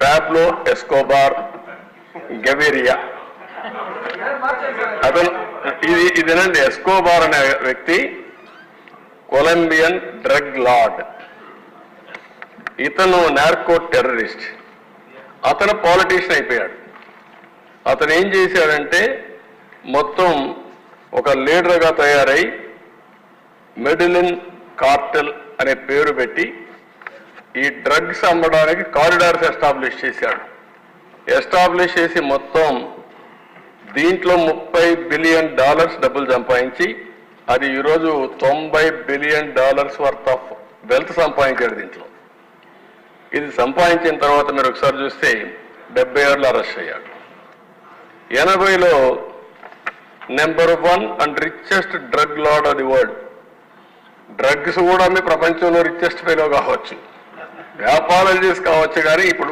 Pablo Escobar గెవిరియా. అతను ఇదేనండి, Escobar అనే వ్యక్తి కొలంబియన్ డ్రగ్ లార్డ్. ఇతను నార్కో టెర్రరిస్ట్. అతను పాలిటీషియన్ అయిపోయాడు. అతను ఏం చేశాడంటే మొత్తం ఒక లీడర్గా తయారై మెడిలిన్ కార్టెల్ అనే పేరు పెట్టి ఈ డ్రగ్స్ అమ్మడానికి కారిడార్స్ ఎస్టాబ్లిష్ చేశాడు. ఎస్టాబ్లిష్ చేసి మొత్తం దీంట్లో $30 బిలియన్ డబ్బులు సంపాదించి అది ఈరోజు $90 బిలియన్ వర్త్ ఆఫ్ వెల్త్ సంపాదించాడు దీంట్లో. ఇది సంపాదించిన తర్వాత మీరు ఒకసారి చూస్తే 77లో అరెస్ట్ అయ్యాడు. 80లో number 1 and richest drug lord of the world. Drugs కూడా ప్రపంచంలో రిచెస్ట్ ఫెలో కావచ్చు, వ్యాపారాలు చేసి కావచ్చు, కానీ ఇప్పుడు